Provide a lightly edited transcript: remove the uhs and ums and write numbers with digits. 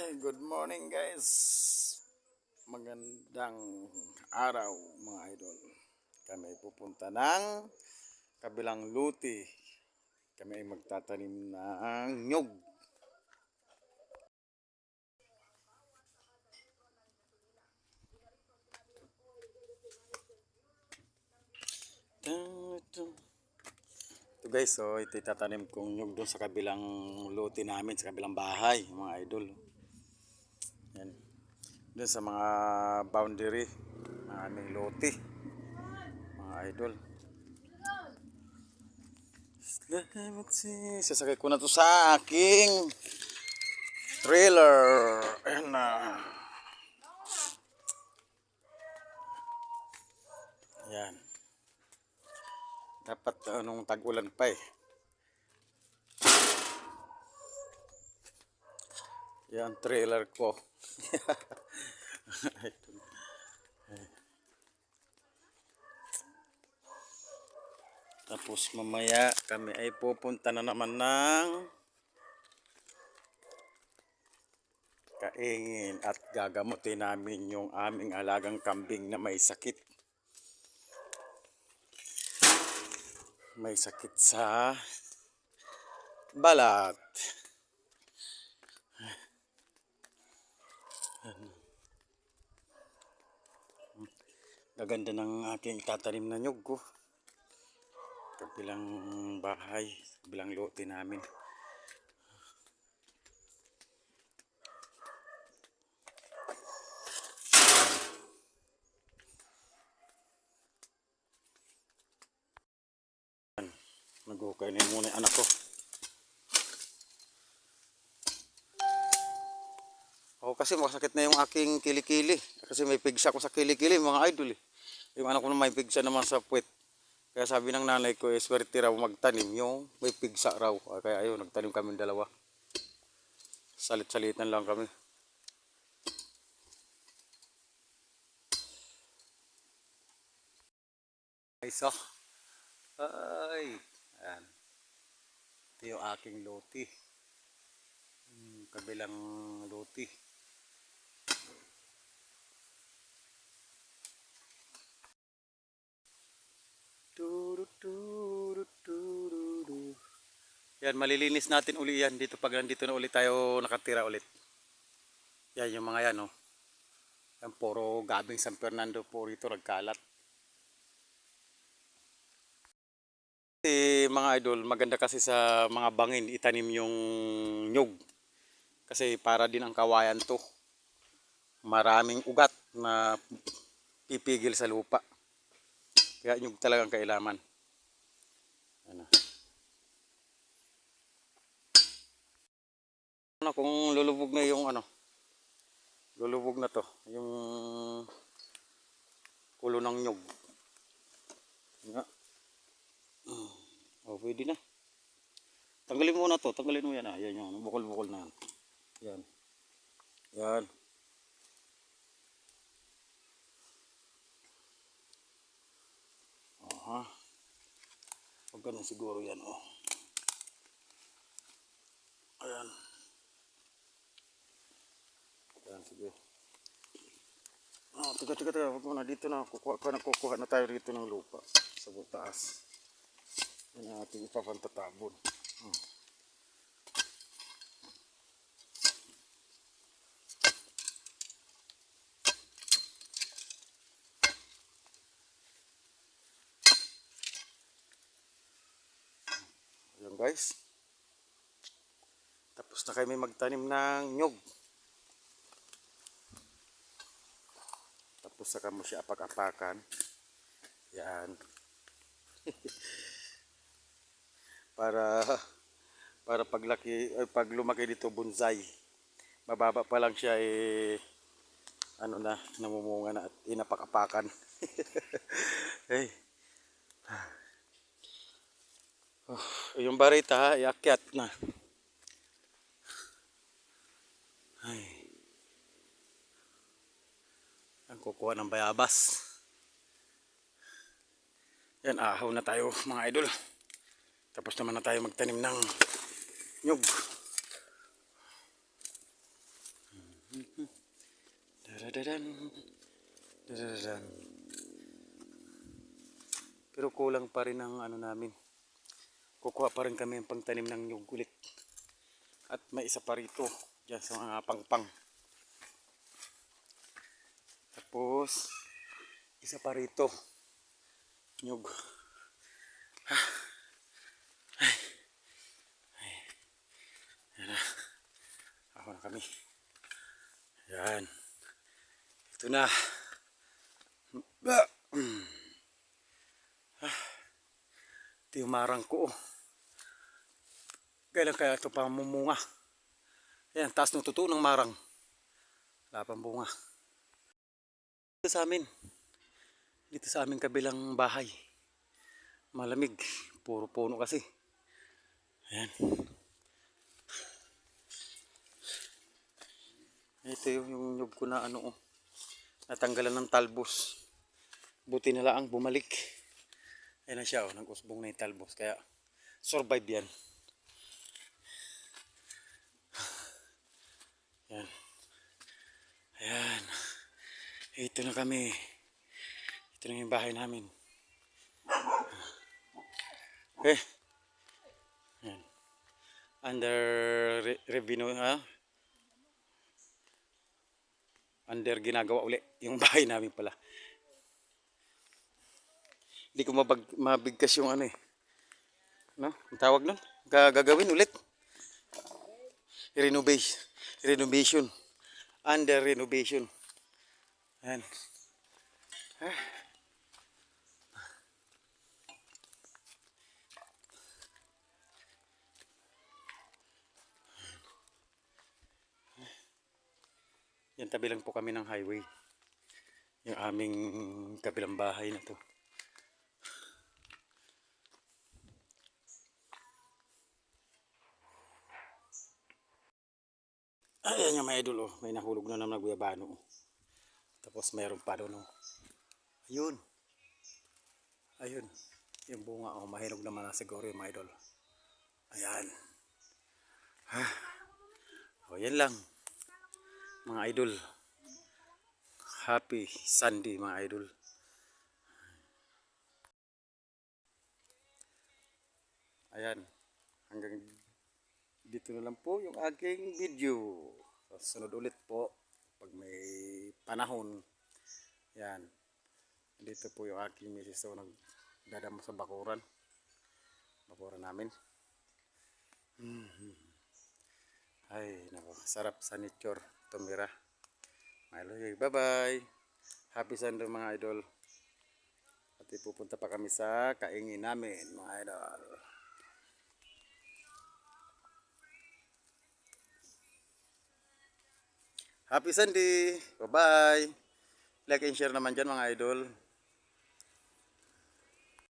Good morning guys. Magandang araw mga idol. Kami ay pupunta ng kabilang luti. Kami ay magtatanim ng nyug. Ito guys, so ito itatanim kong nyug doon sa kabilang luti namin, sa kabilang bahay mga idol. Yan. Doon sa mga boundary ng aming luti mga idol. Sasakay ko na to sa aking trailer. Ayan na. Ayan. Dapat anong tag-ulan pa eh. Yan trailer ko. Tapos mamaya kami ay pupunta na naman ng Kaingin at gagamutin namin yung aming alagang kambing na may sakit. May sakit sa balat. Gaganda ng aking tatanim na nyug ko. Kabilang bahay, kabilang lote namin. Nag-ukay na muna yung anak ko. Ako kasi masakit na yung aking kilikili. Kasi may pigsa ko sa kilikili mga idol eh. Yung anak ko na may pigsa naman sa puwet. Kaya sabi ng nanay ko, swerte raw magtanim yung may pigsa raw. Kaya ayun, nagtanim kami dalawa. Salit-salitan lang kami. Ay, so. Ay. Ayan. Ito yung aking loti. Kabilang loti. Yan, malilinis natin uli yan dito pag nandito na ulit tayo nakatira ulit. Yan yung mga yan, oh. Yan, puro gabing San Fernando po rito nagkalat. Mga idol, maganda kasi sa mga bangin itanim yung nyug. Kasi para din ang kawayan to. Maraming ugat na pipigil sa lupa. Kaya nyug talagang kailangan. Ano. Ano kung lulubog na yung ano? Lulubog na to, yung kulo ng nyug. Nga. Oh, pwede na. Tanggalin mo na to, tanggalin mo yan ah. Yan yung bukol-bukol na yan. Yan. Yan. Aha. Huwag ganun siguro yan oh. Ayan. Ayan, sige. Oh, tiga. Huwag mo na dito na. Kukuha na tayo dito ng lupa. Sa taas. Yan natin ipapantatabon. Ayan guys. Tapos na kami magtanim ng nyug. Tapos saka mo siya apak-apakan. Yan. para pag lumaki dito bonsai. Mababa pa lang siya eh ano na, namumunga na at inapak-apakan. Hey. Oh, yung barita iakyat na. Ay. Ang kukuha ng bayabas. Yan, ahaw na tayo mga idol. Tapos naman na tayo magtanim ng nyug. Daradadan. Daradadan. Pero kulang pa rin ang ano namin. Kukuha pa rin kami ang pangtanim ng nyug ulit. At may isa pa rito. Diyan sa mga pangpang. Tapos, isa pa rito. Nyug. Yan na. Ako na kami. Yan. Ito na. Ito yung marang ko. Kailan kaya ito pa mumunga? Yan, taas ng tuto ng marang. Wala pang bunga. Dito sa amin. Dito sa aming kabilang bahay. Malamig. Puro puno kasi. Ayan. Ito yung nyug ko na ano. Natanggalan ng talbos. Buti na lang bumalik. Ayan na siya. Nag-usbong na yung talbos. Kaya survive yan. Ayan. Ayan. Ito na kami. Ito na yung bahay namin. Okay. Ayan. Under revenue, ha? Under ginagawa uli. Yung bahay namin pala. Hindi ko mabigkas yung ano eh. No? Ang tawag nun? Gagawin ulit. Renovation. Under renovation. Ayan. Yan, tabi lang po kami ng highway. Yung aming kabilang bahay na to. Ayan yung mga idol, oh. May nahulog na naman na guyabano. Oh. Tapos mayroon pa doon. Oh. Ayun. Ayun. Yung bunga, oh. Mahinog naman na siguro yung mga idol. Ayan. O, yan lang. Mga idol. Happy Sunday mga idol. Ayan. Hanggang dito na lang po yung aking video. Sunod ulit po pag may panahon. Yan. Dito po yung aking misis. So nagdadamo sa bakuran. Bakuran namin. Ay, nako, sarap sa nature tumira. Bye bye. Happy Sunday mga idol. At ipupunta pa kami sa kaingin namin mga idol. Happy Sunday. Bye bye. Like and share naman dyan mga idol.